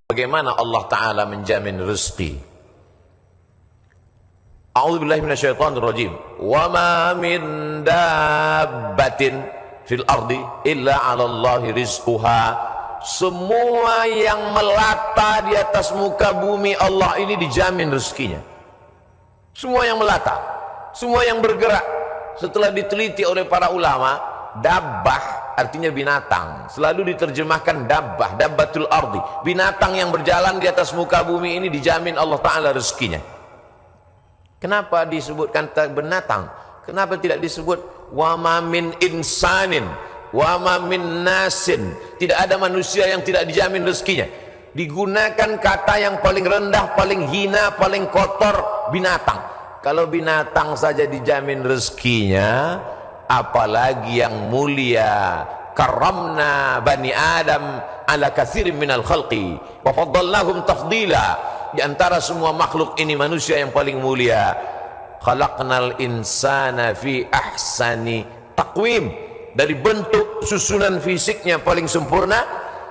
Bagaimana Allah Ta'ala menjamin rezeki? A'udzubillahi minasyaitonirrajim. Wa ma min dabbatin fil ardi illa 'alallahi rizquha. Semua yang melata di atas muka bumi Allah ini dijamin rezekinya. Semua yang melata, semua yang bergerak. Setelah diteliti oleh para ulama, dabbah artinya binatang. Selalu diterjemahkan dabbah, dabbatul ardi. Binatang yang berjalan di atas muka bumi ini dijamin Allah Ta'ala rezekinya. Kenapa disebutkan binatang? Kenapa tidak disebut wa ma min insanin, wa ma min nasin? Tidak ada manusia yang tidak dijamin rezekinya. Digunakan kata yang paling rendah, paling hina, paling kotor, binatang. Kalau binatang saja dijamin rezekinya, apalagi yang mulia. Karamna bani Adam ala katsirin minal khalqi wa faddalnahum tafdila. Di antara semua makhluk ini manusia yang paling mulia. Khalaqnal insana fi ahsani taqwim. Dari bentuk susunan fisiknya paling sempurna,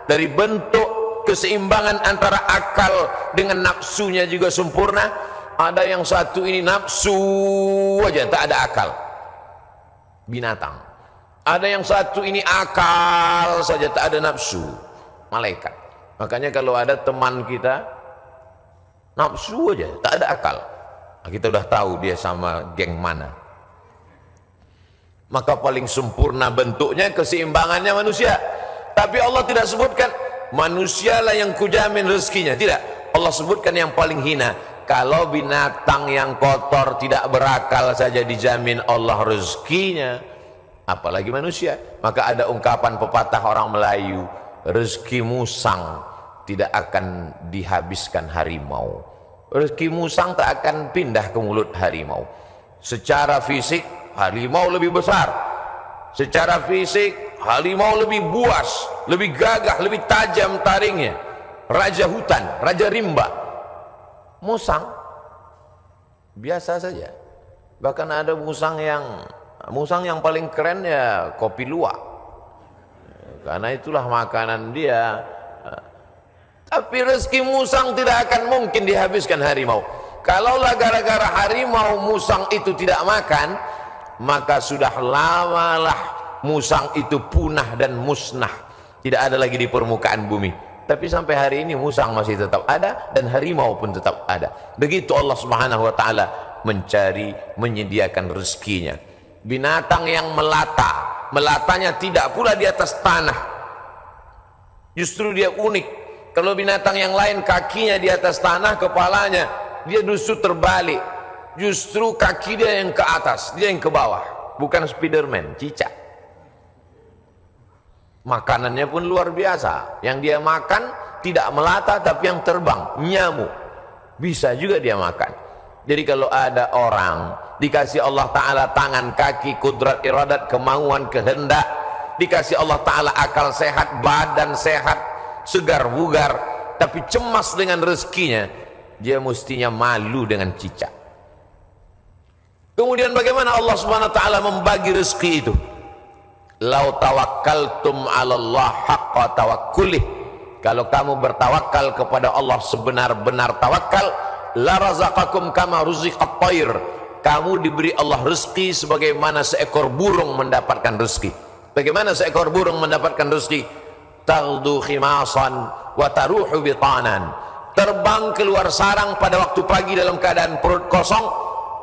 dari bentuk keseimbangan antara akal dengan nafsunya juga sempurna. Ada yang satu ini nafsu aja, tak ada akal, binatang. Ada yang satu ini akal saja, tak ada nafsu, malaikat. Makanya kalau ada teman kita nafsu aja, tak ada akal, kita udah tahu dia sama geng mana. Maka paling sempurna bentuknya, keseimbangannya manusia. Tapi Allah tidak sebutkan manusialah yang kujamin rezekinya, tidak. Allah sebutkan yang paling hina. Kalau binatang yang kotor tidak berakal saja dijamin Allah rezekinya, apalagi manusia. Maka ada ungkapan pepatah orang Melayu, rezeki musang tidak akan dihabiskan harimau. Rezeki musang tak akan pindah ke mulut harimau. Secara fisik harimau lebih besar, secara fisik harimau lebih buas, lebih gagah, lebih tajam taringnya. Raja hutan, raja rimba. Musang biasa saja. Bahkan ada musang yang paling keren ya kopi luwak, karena itulah makanan dia. Tapi rezeki musang tidak akan mungkin dihabiskan harimau. Kalaulah gara-gara harimau musang itu tidak makan, maka sudah lamalah musang itu punah dan musnah, tidak ada lagi di permukaan bumi. Tapi sampai hari ini musang masih tetap ada dan harimau pun tetap ada. Begitu Allah Subhanahu wa Ta'ala mencari, menyediakan rezekinya. Binatang yang melata, melatanya tidak pula di atas tanah, justru dia unik. Kalau binatang yang lain kakinya di atas tanah, kepalanya dia justru terbalik, justru kaki dia yang ke atas, dia yang ke bawah. Bukan Spiderman, cicak. Makanannya pun luar biasa. Yang dia makan tidak melata tapi yang terbang, nyamuk. Bisa juga dia makan. Jadi kalau ada orang dikasih Allah Ta'ala tangan, kaki, kudrat, iradat, kemauan, kehendak, dikasih Allah Ta'ala akal sehat, badan sehat, segar bugar, tapi cemas dengan rezekinya, dia mestinya malu dengan cicak. Kemudian bagaimana Allah Subhanahu wa Ta'ala membagi rezeki itu? Lau tawakkaltum 'ala Allah haqqa tawakkulih. Kalau kamu bertawakal kepada Allah sebenar-benar tawakal, la razaqakum kama ruziqat thair. Kamu diberi Allah rezeki sebagaimana seekor burung mendapatkan rezeki. Bagaimana seekor burung mendapatkan rezeki? Taghdu khimasan wa taruhu bitanan. Terbang keluar sarang pada waktu pagi dalam keadaan perut kosong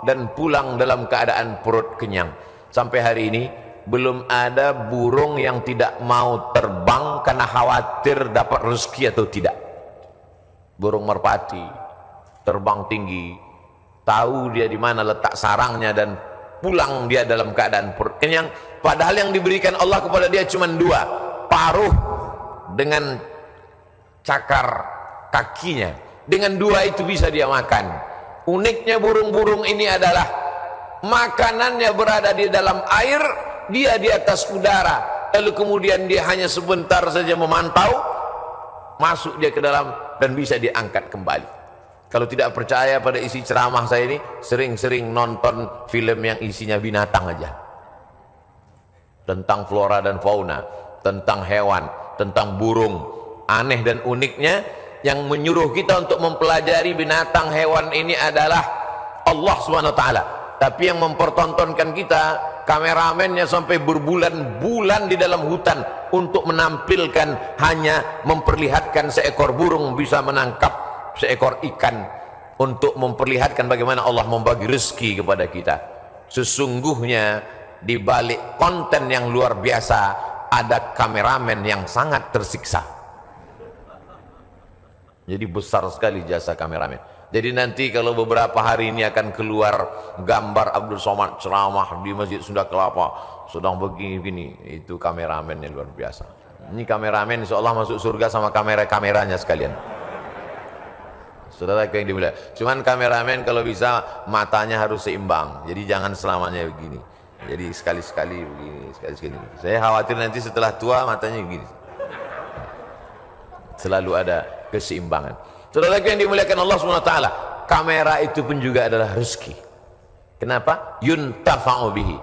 dan pulang dalam keadaan perut kenyang. Sampai hari ini belum ada burung yang tidak mau terbang karena khawatir dapat rezeki atau tidak. Burung merpati terbang tinggi, tahu dia di mana letak sarangnya dan pulang dia dalam keadaan perut kenyang. Padahal yang diberikan Allah kepada dia cuma dua, paruh dengan cakar kakinya. Dengan dua itu bisa dia makan. Uniknya burung-burung ini adalah makanannya berada di dalam air, dia di atas udara, lalu kemudian dia hanya sebentar saja memantau, masuk dia ke dalam dan bisa diangkat kembali. Kalau tidak percaya pada isi ceramah saya ini, sering-sering nonton film yang isinya binatang aja, tentang flora dan fauna, tentang hewan, tentang burung. Aneh dan uniknya Yang menyuruh kita untuk mempelajari binatang hewan ini adalah Allah SWT. Tapi yang mempertontonkan kita, kameramennya sampai berbulan-bulan di dalam hutan untuk menampilkan, hanya memperlihatkan seekor burung bisa menangkap seekor ikan, untuk memperlihatkan bagaimana Allah membagi rezeki kepada kita. Sesungguhnya di balik konten yang luar biasa ada kameramen yang sangat tersiksa. Jadi besar sekali jasa kameramen. Jadi nanti kalau beberapa hari ini akan keluar gambar Abdul Somad ceramah di Masjid Sunda Kelapa sedang begini-begini, itu kameramen yang luar biasa. Ini kameramen insya Allah masuk surga sama kamera-kameranya sekalian. Saudara yang dimuliakan, cuman kameramen kalau bisa matanya harus seimbang, jadi jangan selamanya begini, jadi sekali-sekali begini, sekali-sekali. Saya khawatir nanti setelah tua matanya begini. Selalu ada keseimbangan. Saudara yang dimuliakan Allah SWT, kamera itu pun juga adalah rezeki. Kenapa? Yuntafa'u bihi.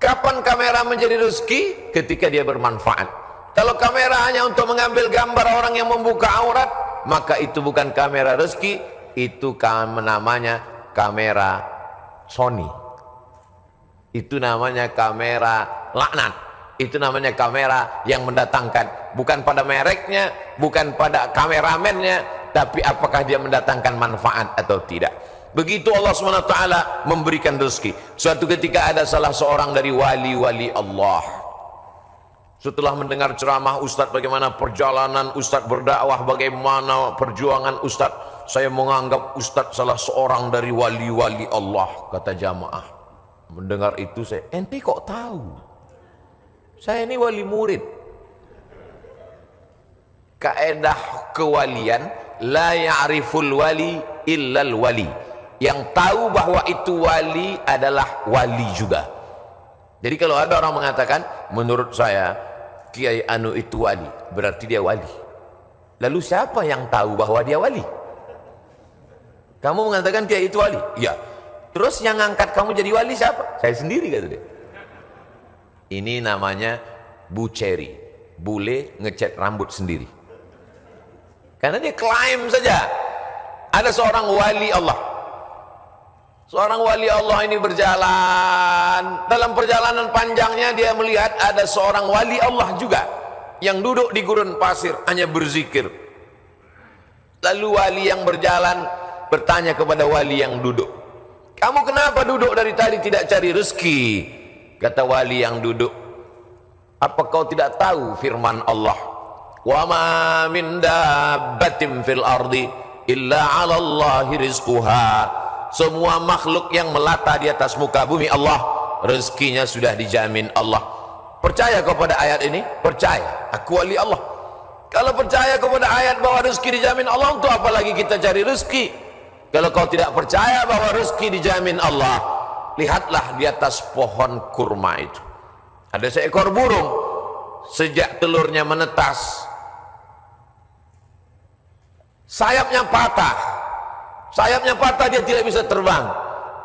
Kapan kamera menjadi rezeki? Ketika dia bermanfaat. Kalau kamera hanya untuk mengambil gambar orang yang membuka aurat, maka itu bukan kamera rezeki, itu namanya kamera Sony. Itu namanya kamera laknat. Itu namanya kamera yang mendatangkan, bukan pada mereknya, bukan pada kameramennya, tapi apakah dia mendatangkan manfaat atau tidak. Begitu Allah SWT memberikan rezeki. Suatu ketika ada salah seorang dari wali-wali Allah, setelah mendengar ceramah Ustadz, bagaimana perjalanan Ustadz berdakwah, bagaimana perjuangan Ustadz, saya menganggap Ustadz salah seorang dari wali-wali Allah. Kata jamaah, mendengar itu saya, ente kok tahu? Saya ini wali murid. Kaedah kewalian, la ya'riful wali illal wali. Yang tahu bahwa itu wali adalah wali juga. Jadi kalau ada orang mengatakan, menurut saya Kiai Anu itu wali, berarti dia wali. Lalu siapa yang tahu bahwa dia wali? Kamu mengatakan Kiai itu wali? Iya. Terus yang ngangkat kamu jadi wali siapa? Saya sendiri, kata dia. Ini namanya buceri, bule ngecat rambut sendiri. Karena dia klaim saja ada seorang wali Allah. Seorang wali Allah ini berjalan, dalam perjalanan panjangnya dia melihat ada seorang wali Allah juga yang duduk di gurun pasir hanya berzikir. Lalu wali yang berjalan bertanya kepada wali yang duduk, kamu kenapa duduk dari tadi tidak cari rezeki? Kata wali yang duduk, apa kau tidak tahu firman Allah, wa ma min dabbatin fil ardi illa 'ala Allahi rizquha. Semua makhluk yang melata di atas muka bumi Allah, rezekinya sudah dijamin Allah. Percaya kepada ayat ini? Percaya, aku wali Allah. Kalau percaya kepada ayat bahwa rezeki dijamin Allah, untuk apa lagi kita cari rezeki? Kalau kau tidak percaya bahwa rezeki dijamin Allah, lihatlah di atas pohon kurma itu ada seekor burung, sejak telurnya menetas sayapnya patah, dia tidak bisa terbang,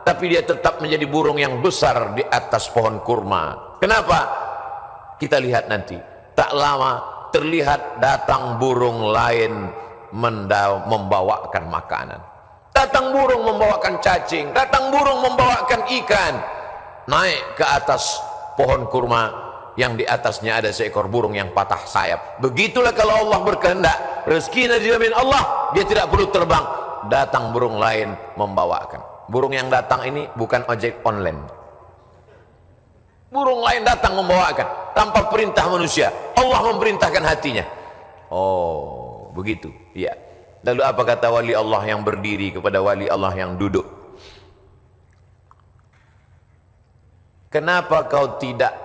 tapi dia tetap menjadi burung yang besar di atas pohon kurma. Kenapa? Kita lihat nanti. Tak lama terlihat datang burung lain membawakan makanan. Datang burung membawakan cacing, datang burung membawakan ikan. Naik ke atas pohon kurma yang di atasnya ada seekor burung yang patah sayap. Begitulah kalau Allah berkehendak, rezekinya dijamin Allah, dia tidak perlu terbang. Datang burung lain membawakan. Burung yang datang ini bukan ojek online. Burung lain datang membawakan tanpa perintah manusia. Allah memerintahkan hatinya. Oh, begitu. Iya. Lalu apa kata wali Allah yang berdiri kepada wali Allah yang duduk? Kenapa kau tidak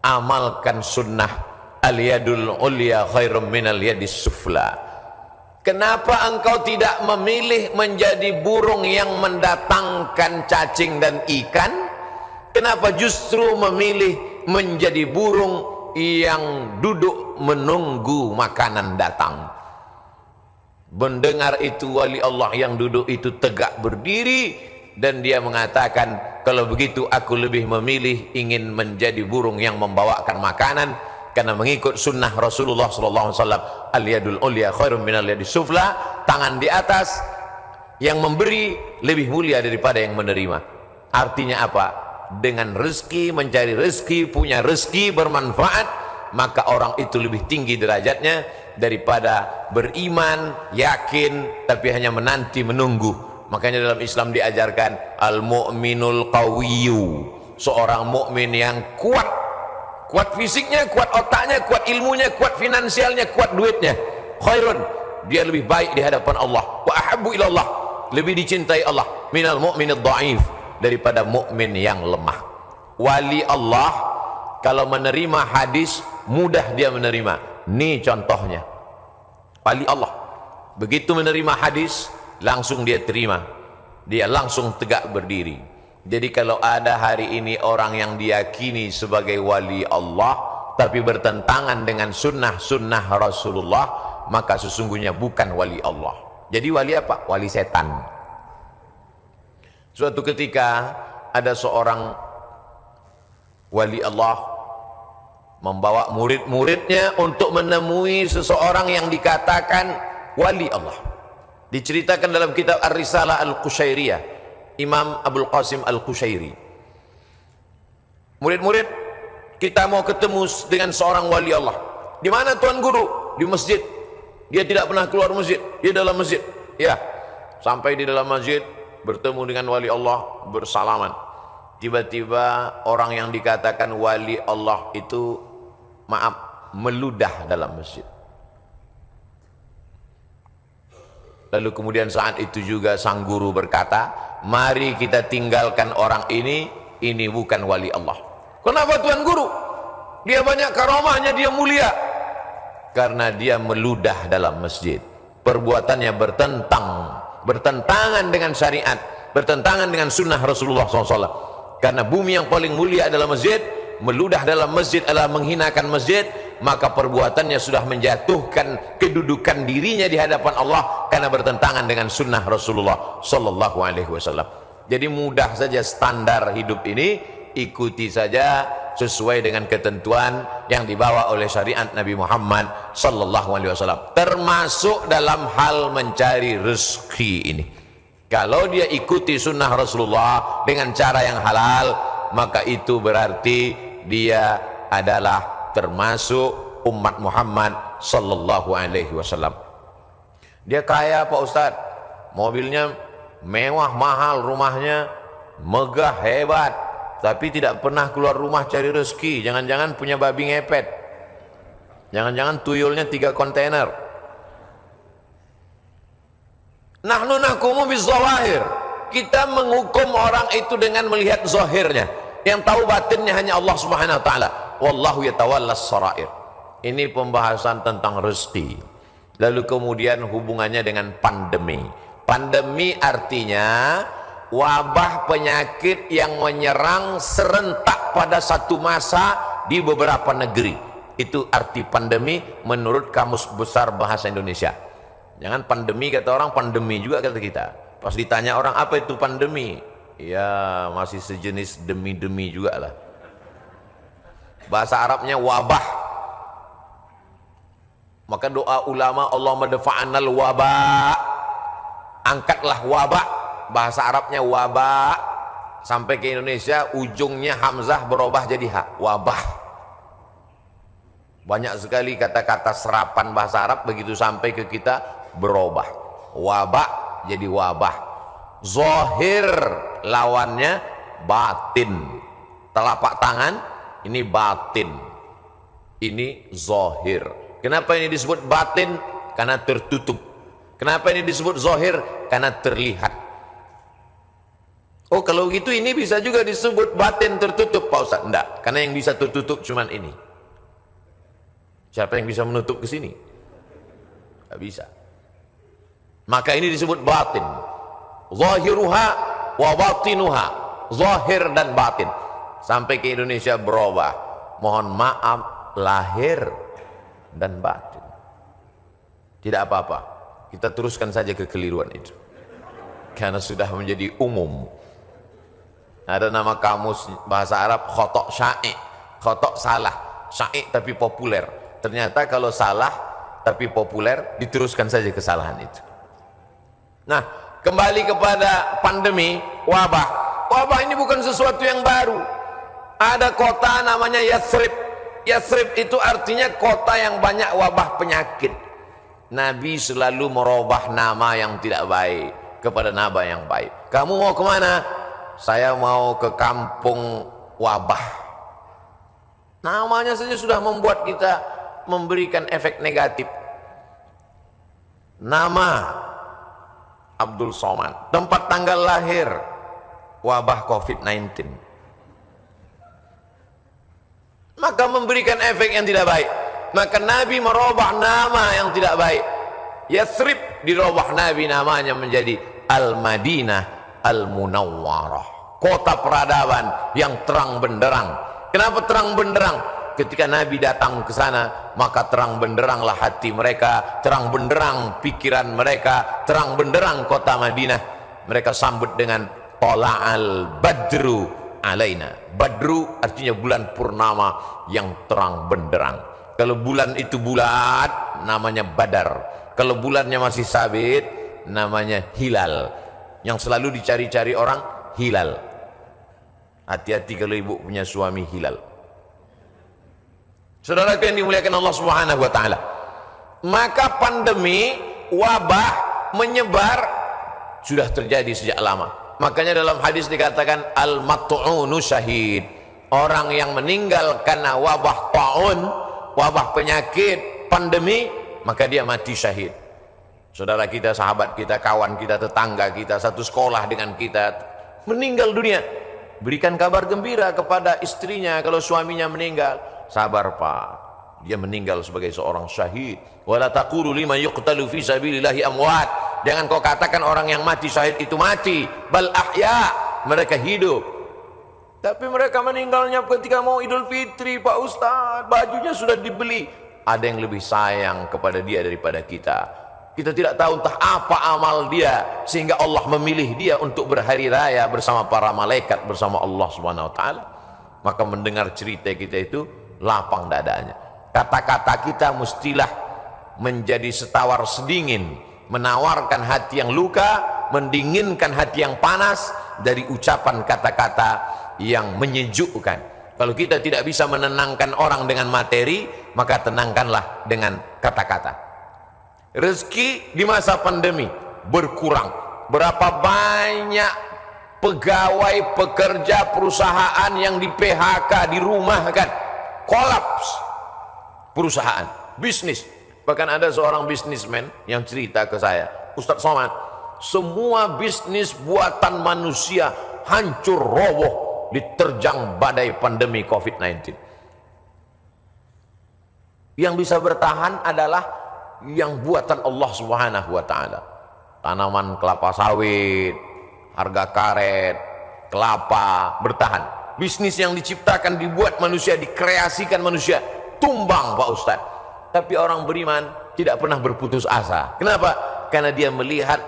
amalkan sunnah al-yadul ulya khairum minal yadis sufla? Kenapa engkau tidak memilih menjadi burung yang mendatangkan cacing dan ikan? Kenapa justru memilih menjadi burung yang duduk menunggu makanan datang? Mendengar itu wali Allah yang duduk itu tegak berdiri dan dia mengatakan, kalau begitu aku lebih memilih ingin menjadi burung yang membawakan makanan karena mengikut sunnah Rasulullah sallallahu alaihi wasallam. Al-yadul ulya khairum minal yadis sufla, tangan di atas yang memberi lebih mulia daripada yang menerima. Artinya apa? Dengan rezeki, mencari rezeki, punya rezeki bermanfaat, maka orang itu lebih tinggi derajatnya daripada beriman, yakin, tapi hanya menanti, menunggu. Makanya dalam Islam diajarkan al-mu'minul qawiyyu, seorang mukmin yang kuat, kuat fisiknya, kuat otaknya, kuat ilmunya, kuat finansialnya, kuat duitnya. Khairun, dia lebih baik di hadapan Allah. Wa ahabbu ilallah, lebih dicintai Allah. Minal mu'minid dha'if, daripada mukmin yang lemah. Wali Allah kalau menerima hadis mudah dia menerima. Ini contohnya wali Allah, begitu menerima hadis langsung dia terima, dia langsung tegak berdiri. Jadi kalau ada hari ini orang yang diyakini sebagai wali Allah tapi bertentangan dengan sunnah-sunnah Rasulullah, maka sesungguhnya bukan wali Allah. Jadi wali apa? Wali setan. Suatu ketika ada seorang wali Allah membawa murid-muridnya untuk menemui seseorang yang dikatakan wali Allah. Diceritakan dalam kitab Ar-Risalah Al-Qushairiyah, Imam Abul Qasim Al-Qushairi. Murid-murid, kita mau ketemu dengan seorang wali Allah. Di mana Tuan Guru? Di masjid. Dia tidak pernah keluar masjid, dia dalam masjid. Ya, sampai di dalam masjid bertemu dengan wali Allah, bersalaman. Tiba-tiba orang yang dikatakan wali Allah itu, maaf, meludah dalam masjid. Lalu kemudian saat itu juga sang guru berkata, mari kita tinggalkan orang ini bukan wali Allah. Kenapa Tuan Guru? Dia banyak karamahnya, dia mulia. Karena dia meludah dalam masjid. Perbuatannya bertentangan dengan syariat, bertentangan dengan sunnah Rasulullah SAW. Karena bumi yang paling mulia adalah masjid, meludah dalam masjid adalah menghinakan masjid, maka perbuatannya sudah menjatuhkan kedudukan dirinya di hadapan Allah karena bertentangan dengan sunnah Rasulullah sallallahu alaihi wasallam. Jadi mudah saja standar hidup ini, ikuti saja sesuai dengan ketentuan yang dibawa oleh syariat Nabi Muhammad sallallahu alaihi wasallam, termasuk dalam hal mencari rezeki ini. Kalau dia ikuti sunnah Rasulullah dengan cara yang halal, maka itu berarti dia adalah termasuk umat Muhammad sallallahu alaihi wasallam. Dia kaya Pak Ustadz, mobilnya mewah, mahal, rumahnya megah, hebat, tapi tidak pernah keluar rumah cari rezeki. Jangan-jangan punya babi ngepet, jangan-jangan tuyulnya 3 kontainer. Nahnu nahkumu bizawahir, kita menghukum orang itu dengan melihat zahirnya. Yang tahu batinnya hanya Allah Subhanahu wa taala. Wallahu yatawallas sarair. Ini pembahasan tentang rezeki. Lalu kemudian hubungannya dengan pandemi. Pandemi artinya wabah penyakit yang menyerang serentak pada satu masa di beberapa negeri. Itu arti pandemi menurut Kamus Besar Bahasa Indonesia. Jangan pandemi kata orang, pandemi juga kata kita. Pas ditanya orang apa itu pandemi, ya masih sejenis demi-demi juga lah. Bahasa Arabnya wabah. Maka doa ulama, Allahumma dafa'anal wabah, angkatlah wabah. Bahasa Arabnya wabah. Sampai ke Indonesia ujungnya hamzah berubah jadi ha, wabah. Banyak sekali kata-kata serapan bahasa Arab begitu sampai ke kita berubah. Wabah jadi wabah. Zahir lawannya batin. Telapak tangan ini batin, ini zahir. Kenapa ini disebut batin? Karena tertutup. Kenapa ini disebut zahir? Karena terlihat. Oh kalau gitu ini bisa juga disebut batin tertutup Pak Ustaz? Enggak, karena yang bisa tertutup cuman ini. Siapa yang bisa menutup ke sini? Enggak bisa. Maka ini disebut batin. Zahiruha wa batinuha, zahir dan batin. Sampai ke Indonesia berubah. Mohon maaf, lahir dan batin. Tidak apa-apa, kita teruskan saja kekeliruan itu, karena sudah menjadi umum. Ada nama kamus bahasa Arab khotok sya'i, khotok salah. syai' tapi populer. Ternyata kalau salah tapi populer, diteruskan saja kesalahan itu. Nah, kembali kepada pandemi, wabah. Wabah ini bukan sesuatu yang baru. Ada kota namanya Yathrib. Yathrib itu artinya kota yang banyak wabah penyakit. Nabi selalu merubah nama yang tidak baik kepada nama yang baik. Kamu mau kemana? Saya mau ke kampung wabah. Namanya saja sudah membuat kita memberikan efek negatif. Nama Abdul Somad, tempat tanggal lahir wabah COVID-19, maka memberikan efek yang tidak baik. Maka Nabi merubah nama yang tidak baik. Yathrib dirubah Nabi namanya menjadi Al-Madinah Al-Munawwarah, kota peradaban yang terang benderang. Kenapa terang benderang? Ketika Nabi datang ke sana, maka terang benderanglah hati mereka, terang benderang pikiran mereka, terang benderang kota Madinah. Mereka sambut dengan Tola'al Badru alaina. Badru artinya bulan purnama yang terang benderang. Kalau bulan itu bulat, namanya Badar. Kalau bulannya masih sabit, namanya hilal. Yang selalu dicari-cari orang, hilal. Hati-hati kalau ibu punya suami hilal. Saudara yang dimuliakan Allah Subhanahu wa taala. Maka pandemi, wabah menyebar sudah terjadi sejak lama. Makanya dalam hadis dikatakan al-mat'unu syahid. Orang yang meninggal karena wabah ta'un, wabah penyakit, pandemi, maka dia mati syahid. Saudara kita, sahabat kita, kawan kita, tetangga kita, satu sekolah dengan kita, meninggal dunia. Berikan kabar gembira kepada istrinya kalau suaminya meninggal. Sabar Pak, dia meninggal sebagai seorang syahid. Wala taqulu liman yuqtalu fi sabilillahi amwat. Jangan kau katakan orang yang mati syahid itu mati. Bal ahya, mereka hidup. Tapi mereka meninggalnya ketika mau Idul Fitri, Pak Ustadz, bajunya sudah dibeli. Ada yang lebih sayang kepada dia daripada kita. Kita tidak tahu entah apa amal dia sehingga Allah memilih dia untuk berhari raya bersama para malaikat, bersama Allah Subhanahu wa taala. Maka mendengar cerita kita itu lapang dadanya. Kata-kata kita mestilah menjadi setawar sedingin, menawarkan hati yang luka, mendinginkan hati yang panas dari ucapan kata-kata yang menyejukkan. Kalau kita tidak bisa menenangkan orang dengan materi, maka tenangkanlah dengan kata-kata. Rezeki di masa pandemi berkurang. Berapa banyak pegawai, pekerja perusahaan yang di PHK, dirumahkan, kolaps perusahaan, bisnis. Bahkan ada seorang bisnismen yang cerita ke saya, Ustadz Somad, semua bisnis buatan manusia hancur roboh diterjang badai pandemi COVID-19. Yang bisa bertahan adalah yang buatan Allah Subhanahu wa taala. Tanaman kelapa sawit, harga karet, kelapa bertahan. Bisnis yang diciptakan, dibuat manusia, dikreasikan manusia, tumbang Pak Ustaz. Tapi orang beriman tidak pernah berputus asa. Kenapa? Karena dia melihat,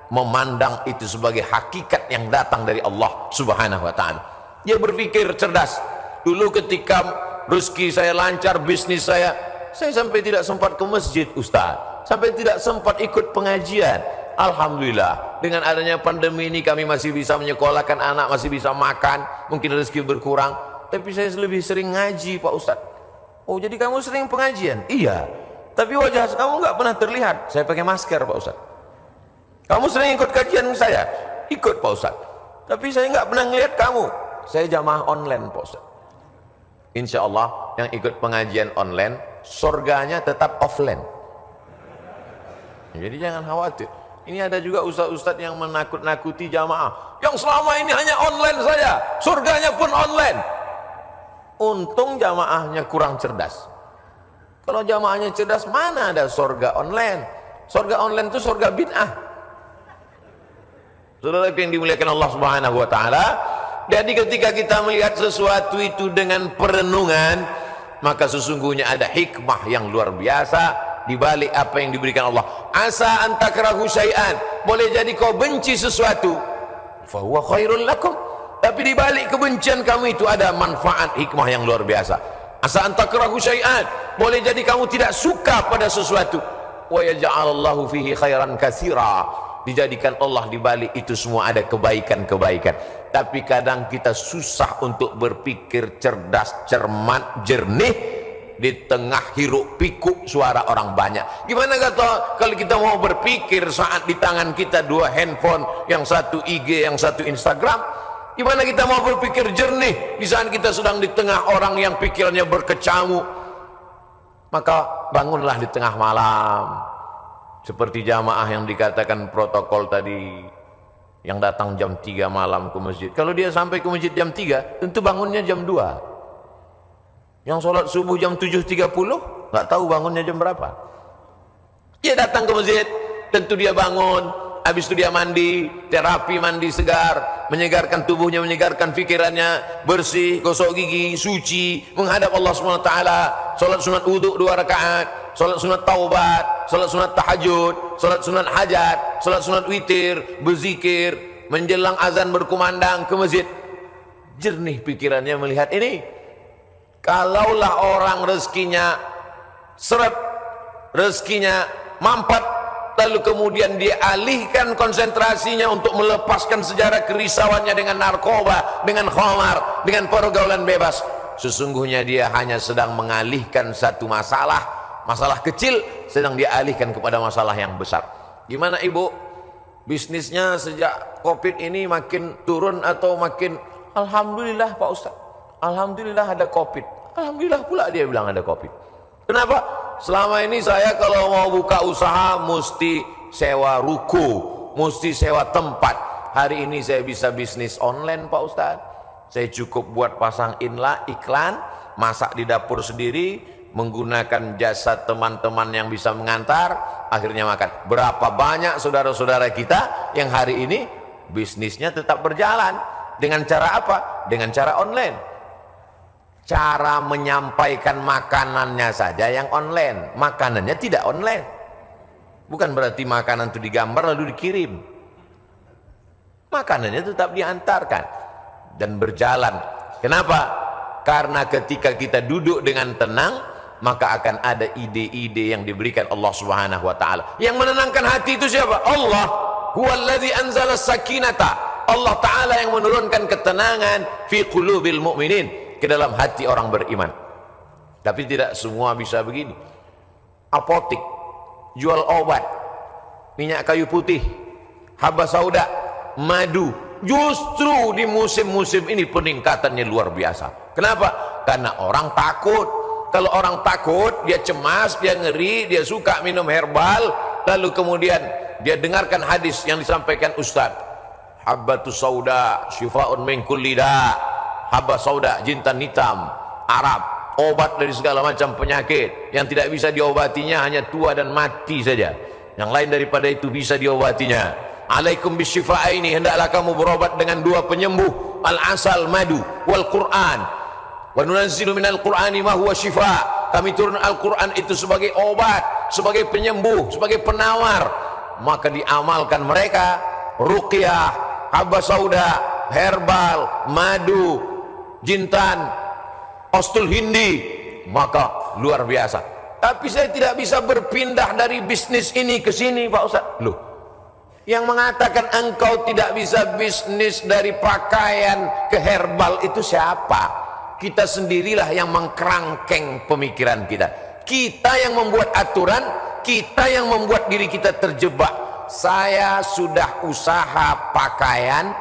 memandang itu sebagai hakikat yang datang dari Allah Subhanahu wa taala. Dia berpikir cerdas. Dulu ketika rezeki saya lancar, bisnis saya sampai tidak sempat ke masjid Ustaz, sampai tidak sempat ikut pengajian. Alhamdulillah, dengan adanya pandemi ini kami masih bisa menyekolahkan anak, masih bisa makan, mungkin rezeki berkurang, tapi saya lebih sering ngaji Pak Ustaz. Oh, jadi kamu sering pengajian? Iya, tapi wajah kamu nggak pernah terlihat. Saya pakai masker Pak Ustaz. Kamu sering ikut kajian saya? Ikut Pak Ustaz, tapi saya nggak pernah ngelihat kamu. Saya jamaah online Pak Ustaz. Insya Allah yang ikut pengajian online, surganya tetap offline. Jadi jangan khawatir. Ini ada juga ustaz-ustaz yang menakut-nakuti jamaah, yang selama ini hanya online saja, surganya pun online. Untung jamaahnya kurang cerdas. Kalau jamaahnya cerdas, mana ada surga online? Surga online itu surga bid'ah. Saudara yang dimuliakan Allah Subhanahu wa taala, jadi ketika kita melihat sesuatu itu dengan perenungan, maka sesungguhnya ada hikmah yang luar biasa di balik apa yang diberikan Allah. Asa an takrahu syai'an, boleh jadi kau benci sesuatu, fa huwa khairul lakum, tapi di balik kebencian kamu itu ada manfaat, hikmah yang luar biasa. Asa an takrahu syai'an, boleh jadi kamu tidak suka pada sesuatu. Wa yaj'alallahu fihi khairan katsira, dijadikan Allah di balik itu semua ada kebaikan-kebaikan. Tapi kadang kita susah untuk berpikir cerdas, cermat, jernih di tengah hiruk pikuk suara orang banyak. Gimana kata kalau kita mau berpikir saat di tangan kita dua handphone, yang satu IG, yang satu Instagram? Gimana kita mau berpikir jernih di saat kita sedang di tengah orang yang pikirannya berkecamuk? Maka bangunlah di tengah malam, seperti jamaah yang dikatakan protokol tadi, yang datang jam 3 malam ke masjid. Kalau dia sampai ke masjid jam 3, tentu bangunnya jam 2. Yang sholat subuh jam 7.30, nggak tahu bangunnya jam berapa. Dia datang ke masjid, tentu dia bangun. Habis itu dia mandi, terapi mandi segar, menyegarkan tubuhnya, menyegarkan pikirannya, bersih, gosok gigi, suci, menghadap Allah SWT, sholat sunat wudhu 2 rakaat, sholat sunat taubat, sholat sunat tahajud, sholat sunat hajat, sholat sunat witir, berzikir, menjelang azan berkumandang ke masjid. Jernih pikirannya melihat ini. Kalaulah orang rezekinya seret, rezekinya mampat, lalu kemudian dia alihkan konsentrasinya untuk melepaskan sejarah kerisauannya dengan narkoba, dengan khamar, dengan pergaulan bebas, sesungguhnya dia hanya sedang mengalihkan satu masalah, masalah kecil sedang dia alihkan kepada masalah yang besar. Gimana ibu? Bisnisnya sejak Covid ini makin turun atau makin? Alhamdulillah Pak Ustaz, alhamdulillah ada Covid. Alhamdulillah pula dia bilang ada Covid. Kenapa? Selama ini saya kalau mau buka usaha mesti sewa ruko, mesti sewa tempat. Hari ini saya bisa bisnis online Pak Ustaz. Saya cukup buat pasang iklan, masak di dapur sendiri, menggunakan jasa teman-teman yang bisa mengantar, akhirnya makan. Berapa banyak saudara-saudara kita yang hari ini bisnisnya tetap berjalan. Dengan cara apa? Dengan cara online. Cara menyampaikan makanannya saja yang online, makanannya tidak online. Bukan berarti makanan itu digambar lalu dikirim. Makanannya tetap diantarkan dan berjalan. Kenapa? Karena ketika kita duduk dengan tenang, maka akan ada ide-ide yang diberikan Allah Subhanahu wa taala. Yang menenangkan hati itu siapa? Allah. Huwallazi anzala sakinata. Allah taala yang menurunkan ketenangan fi qulubil mu'minin, ke dalam hati orang beriman. Tapi tidak semua bisa begini. Apotik, jual obat, minyak kayu putih, haba sauda, madu, justru di musim-musim ini peningkatannya luar biasa. Kenapa? Karena orang takut. Kalau orang takut, dia cemas, dia ngeri, dia suka minum herbal, lalu kemudian dia dengarkan hadis yang disampaikan Ustaz, habbatus sauda syifa'un min kulli da'. Habba sauda, jintan hitam, Arab, obat dari segala macam penyakit. Yang tidak bisa diobatinya hanya tua dan mati saja. Yang lain daripada itu bisa diobatinya. Alaikum bisyifa'aini, hendaklah kamu berobat dengan 2 penyembuh, al-asal, madu, wal Qur'an. Wa nunazzilu minal Qur'ani ma huwa syifa'. Kami turun Al-Qur'an itu sebagai obat, sebagai penyembuh, sebagai penawar. Maka diamalkan mereka ruqyah, habba sauda, herbal, madu, jintan, ostul hindi, maka luar biasa. Tapi saya tidak bisa berpindah dari bisnis ini ke sini Pak Ustaz. Loh, yang mengatakan engkau tidak bisa bisnis dari pakaian ke herbal itu siapa? Kita sendirilah yang mengkerangkeng pemikiran kita. Kita yang membuat aturan, kita yang membuat diri kita terjebak. Saya sudah usaha pakaian,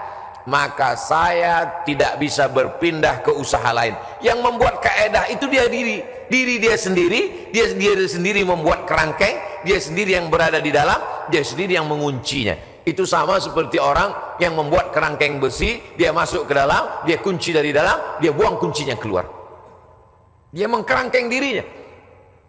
maka saya tidak bisa berpindah ke usaha lain. Yang membuat kaedah itu diri dia sendiri, dia sendiri membuat kerangkeng, dia sendiri yang berada di dalam, dia sendiri yang menguncinya. Itu sama seperti orang yang membuat kerangkeng besi, dia masuk ke dalam, dia kunci dari dalam, dia buang kuncinya keluar. Dia mengkerangkeng dirinya.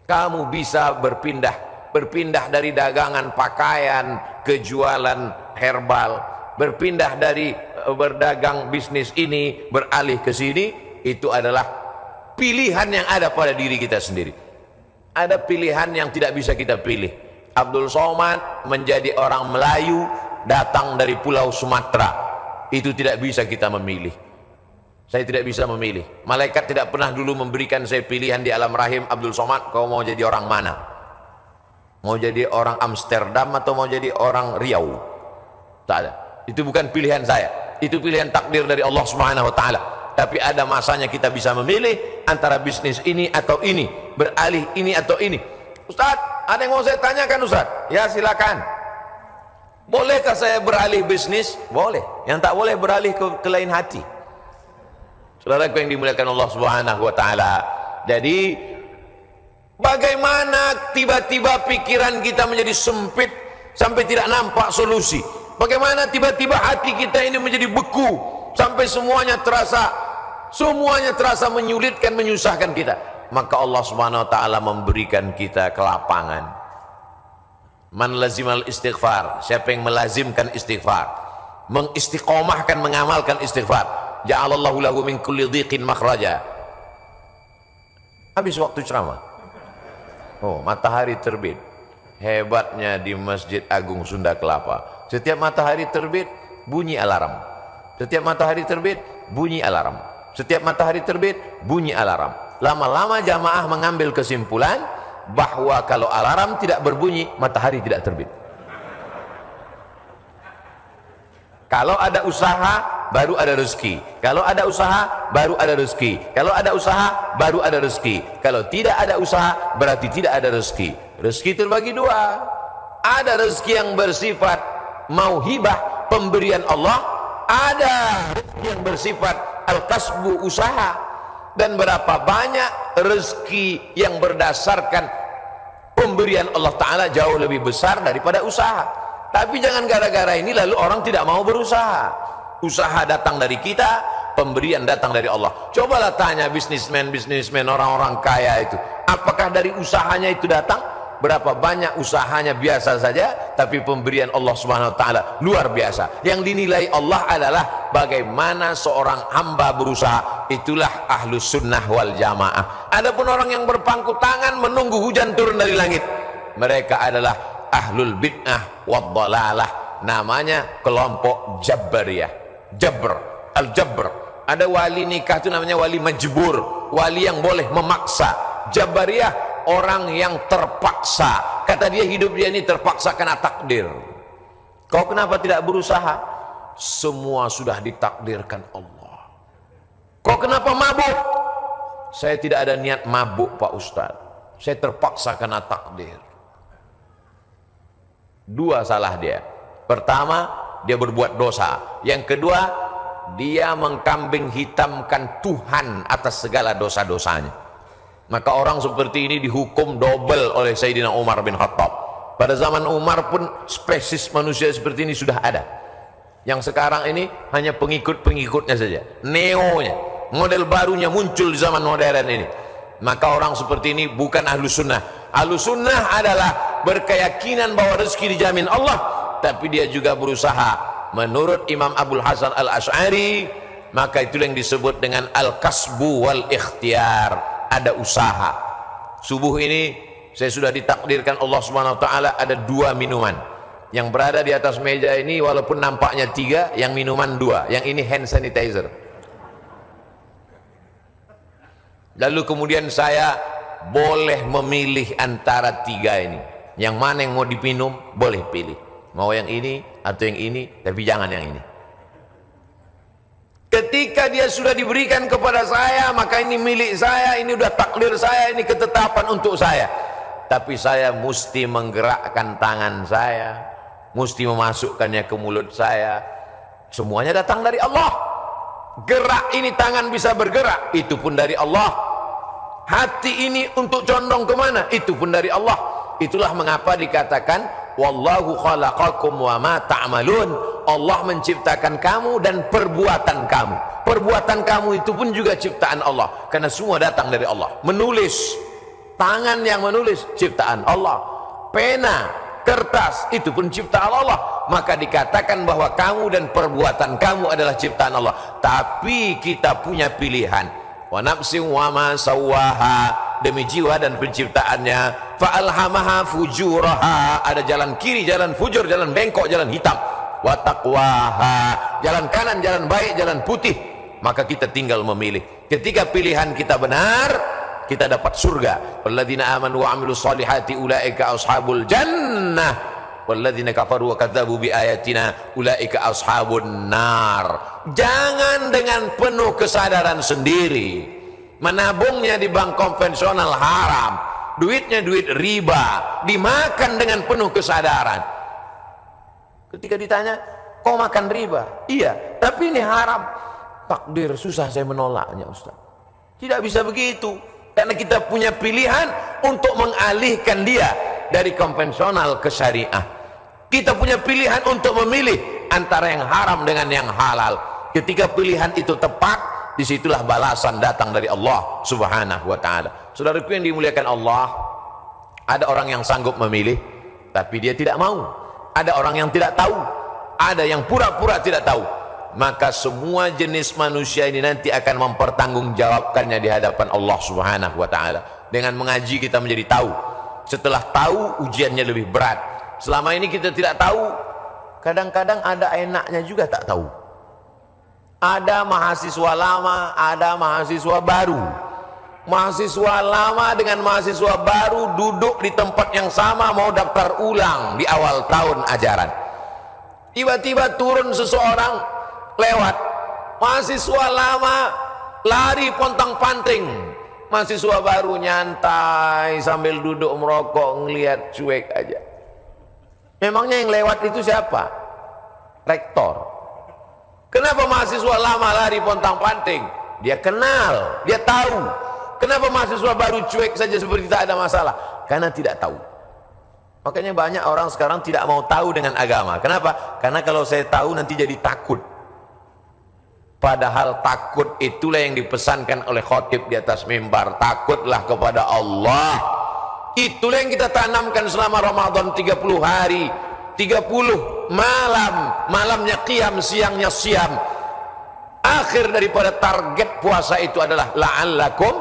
Kamu bisa berpindah dari dagangan pakaian ke jualan herbal, berpindah dari berdagang bisnis ini beralih ke sini. Itu adalah pilihan yang ada pada diri kita sendiri. Ada pilihan yang tidak bisa kita pilih. Abdul Somad menjadi orang Melayu, datang dari Pulau Sumatera, itu tidak bisa kita memilih. Saya tidak bisa memilih. Malaikat tidak pernah dulu memberikan saya pilihan di alam rahim, Abdul Somad, kau mau jadi orang mana? Mau jadi orang Amsterdam atau mau jadi orang Riau? Tak ada. Itu bukan pilihan saya. Itu pilihan takdir dari Allah Subhanahu wa taala. Tapi ada masanya kita bisa memilih antara bisnis ini atau ini, beralih ini atau ini. Ustaz, ada yang mau saya tanyakan Ustaz? Ya silakan. Bolehkah saya beralih bisnis? Boleh. Yang tak boleh beralih ke lain hati. Saudaraku yang dimuliakan Allah Subhanahu wa taala. Jadi bagaimana tiba-tiba pikiran kita menjadi sempit sampai tidak nampak solusi? Bagaimana tiba-tiba hati kita ini menjadi beku sampai semuanya terasa menyulitkan, menyusahkan kita? Maka Allah Subhanahu wa taala memberikan kita kelapangan. Man lazimal istighfar, siapa yang melazimkan istighfar, mengistiqomahkan, mengamalkan istighfar, ja'alallahu lahu min kulli dhiqin makhraja. Habis waktu ceramah. Oh, matahari terbit. Hebatnya di Masjid Agung Sunda Kelapa. Setiap matahari terbit, bunyi alarm. Setiap matahari terbit, bunyi alarm. Setiap matahari terbit, bunyi alarm. Lama-lama jamaah mengambil kesimpulan bahwa kalau alarm tidak berbunyi, matahari tidak terbit. Kalau ada usaha, baru ada rezeki. Kalau ada usaha, baru ada rezeki. Kalau ada usaha, baru ada rezeki. Kalau tidak ada usaha, berarti tidak ada rezeki. Rezeki terbagi dua. Ada rezeki yang bersifat mauhibah, pemberian Allah. Ada rezeki yang bersifat al-kasbu, usaha. Dan berapa banyak rezeki yang berdasarkan pemberian Allah Ta'ala jauh lebih besar daripada usaha. Tapi jangan gara-gara ini lalu orang tidak mau berusaha. Usaha datang dari kita, pemberian datang dari Allah. Cobalah tanya bisnismen orang-orang kaya itu, apakah dari usahanya itu datang? Berapa banyak usahanya biasa saja, tapi pemberian Allah Subhanahu wa taala luar biasa. Yang dinilai Allah adalah bagaimana seorang hamba berusaha. Itulah ahlus sunnah wal jamaah. Adapun orang yang berpangku tangan menunggu hujan turun dari langit, mereka adalah ahlul bid'ah wad dhalalah. Namanya kelompok Jabariyah. Jabr, al-Jabr. Ada wali nikah itu namanya wali majbur, wali yang boleh memaksa. Jabariyah orang yang terpaksa. Kata dia hidup dia ini terpaksa karena takdir. Kau kenapa tidak berusaha? Semua sudah ditakdirkan Allah. Kau kenapa mabuk? Saya tidak ada niat mabuk Pak Ustadz. Saya terpaksa karena takdir. Dua salah dia. Pertama, dia berbuat dosa. Yang kedua, dia mengkambing hitamkan Tuhan atas segala dosa-dosanya. Maka orang seperti ini dihukum double oleh Sayyidina Umar bin Khattab. Pada zaman Umar pun spesies manusia seperti ini sudah ada. Yang sekarang ini hanya pengikut-pengikutnya saja, neonya, model barunya muncul di zaman modern ini. Maka orang seperti ini bukan ahlus sunnah. Ahlus sunnah adalah berkeyakinan bahwa rezeki dijamin Allah, tapi dia juga berusaha. Menurut Imam Abdul Hasan al-Ash'ari, maka itu yang disebut dengan al-kasbu wal ikhtiar. Ada usaha. Subuh ini saya sudah ditakdirkan Allah Subhanahu wa taala ada 2 minuman. Yang berada di atas meja ini walaupun nampaknya 3, yang minuman 2, yang ini hand sanitizer. Lalu kemudian saya boleh memilih antara 3 ini. Yang mana yang mau diminum boleh pilih. Mau yang ini atau yang ini, tapi jangan yang ini. Ketika dia sudah diberikan kepada saya, maka ini milik saya, ini udah takdir saya, ini ketetapan untuk saya. Tapi saya mesti menggerakkan tangan saya, mesti memasukkannya ke mulut saya. Semuanya datang dari Allah. Gerak ini tangan bisa bergerak, itu pun dari Allah. Hati ini untuk condong kemana, itu pun dari Allah. Itulah mengapa dikatakan wallahu khalaqakum wa ma ta'malun. Allah menciptakan kamu dan perbuatan kamu. Perbuatan kamu itu pun juga ciptaan Allah, karena semua datang dari Allah. Menulis, tangan yang menulis ciptaan Allah. Pena, kertas, itu pun ciptaan Allah. Maka dikatakan bahwa kamu dan perbuatan kamu adalah ciptaan Allah. Tapi kita punya pilihan. Wa nafsin wa ma sawwaha, demi jiwa dan penciptaannya. Fa alhamaha fujuraha, ada jalan kiri, jalan fujur, jalan bengkok, jalan hitam. Wa taqwaha, jalan kanan, jalan baik, jalan putih. maka kita tinggal memilih. Ketika pilihan kita benar, kita dapat surga. Walladzina amanu wa 'amilus shalihati ulaika ashabul jannah walladzina kafaru wa kadzdzabu biayatina ulaika ashabun nar. Jangan dengan penuh kesadaran sendiri menabungnya di bank konvensional haram, duitnya duit riba, dimakan dengan penuh kesadaran. Ketika ditanya, kau makan riba? Iya, tapi ini haram. Takdir, susah saya menolaknya, Ustaz. Tidak bisa begitu, karena kita punya pilihan untuk mengalihkan dia dari konvensional ke syariah. Kita punya pilihan untuk memilih antara yang haram dengan yang halal. Ketika pilihan itu tepat, disitulah balasan datang dari Allah Subhanahu wa ta'ala. Saudaraku yang dimuliakan Allah, ada orang yang sanggup memilih tapi dia tidak mau. Ada orang yang tidak tahu, ada yang pura-pura tidak tahu. Maka semua jenis manusia ini nanti akan mempertanggungjawabkannya di hadapan Allah Subhanahu wa ta'ala. Dengan mengaji kita menjadi tahu. Setelah tahu, ujiannya lebih berat. Selama ini kita tidak tahu, kadang-kadang ada enaknya juga tak tahu. Ada mahasiswa lama, ada mahasiswa baru. Mahasiswa lama dengan mahasiswa baru duduk di tempat yang sama, mau daftar ulang di awal tahun ajaran. Tiba-tiba turun seseorang lewat. Mahasiswa lama lari pontang-panting, mahasiswa baru nyantai sambil duduk merokok, ngelihat cuek aja. Memangnya yang lewat itu siapa? Rektor. Kenapa mahasiswa lama lari pontang-panting? Dia kenal, dia tahu. Kenapa mahasiswa baru cuek saja seperti tak ada masalah? Karena tidak tahu. Makanya banyak orang sekarang tidak mau tahu dengan agama. Kenapa? Karena kalau saya tahu nanti jadi takut. Padahal takut itulah yang dipesankan oleh khotib di atas mimbar. Takutlah kepada Allah. Itulah yang kita tanamkan selama Ramadan 30 hari. 30 malam, malamnya qiyam, siangnya siam. Akhir daripada target puasa itu adalah la'allakum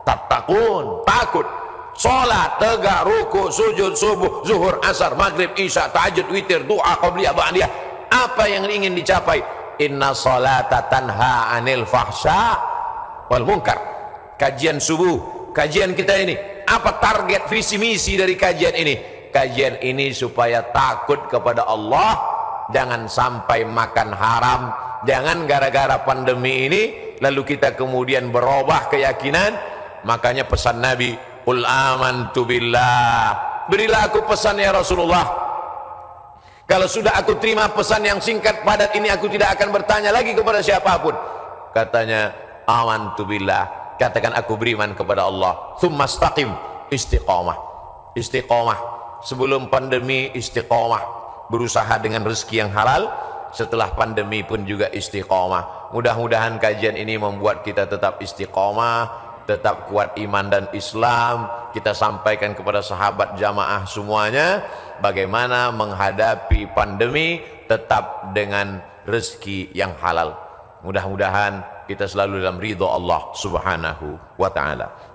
tattaqun, takut. Salat, tegak, ruku, sujud, subuh, zuhur, asar, maghrib, isya, tahajud, witir, doa, qabliyah, ba'diyah. Apa yang ingin dicapai? Inna salata tanha 'anil fahsya wal munkar. Kajian subuh, kajian kita ini, apa target visi misi dari kajian ini? Kajian ini supaya takut kepada Allah, jangan sampai makan haram, jangan gara-gara pandemi ini lalu kita kemudian berubah keyakinan. Makanya pesan Nabi, qul amantu billah, berilah aku pesan ya Rasulullah. Kalau sudah aku terima pesan yang singkat padat ini, aku tidak akan bertanya lagi kepada siapapun. Katanya, amantu billah, katakan aku beriman kepada Allah. Tsumma istaqim, istiqamah. Istiqamah sebelum pandemi, istiqamah berusaha dengan rezeki yang halal. Setelah pandemi pun juga istiqamah. Mudah-mudahan kajian ini membuat kita tetap istiqamah, tetap kuat iman dan Islam. Kita sampaikan kepada sahabat jamaah semuanya bagaimana menghadapi pandemi tetap dengan rezeki yang halal. Mudah-mudahan kita selalu dalam ridha Allah Subhanahu wa ta'ala.